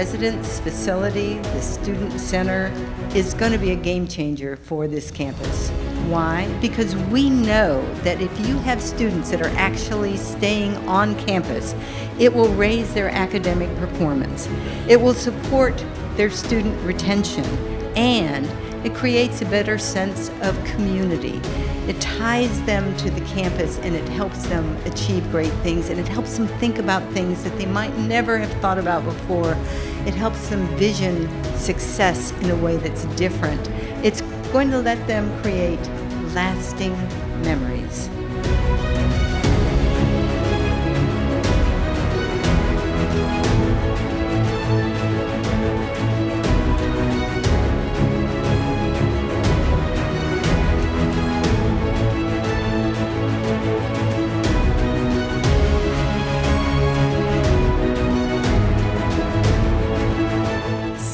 residence facility, the student center, is going to be a game changer for this campus. Why? Because we know that if you have students that are actually staying on campus, it will raise their academic performance. It will support their student retention, and it creates a better sense of community. It ties them to the campus, and it helps them achieve great things, and it helps them think about things that they might never have thought about before. It helps them vision success in a way that's different. It's going to let them create lasting memories.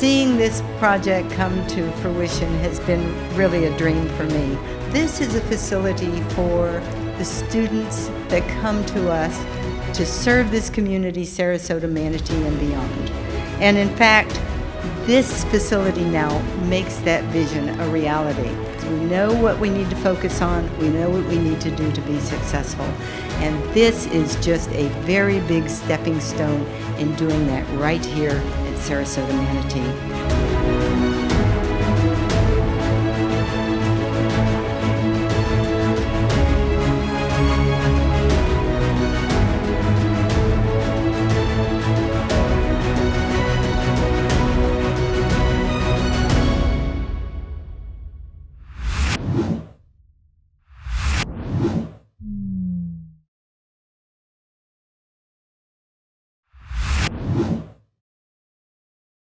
Seeing this project come to fruition has been really a dream for me. This is a facility for the students that come to us to serve this community, Sarasota, Manatee, and beyond. And in fact, this facility now makes that vision a reality. We know what we need to focus on, we know what we need to do to be successful. And this is just a very big stepping stone in doing that right here at Sarasota, Manatee.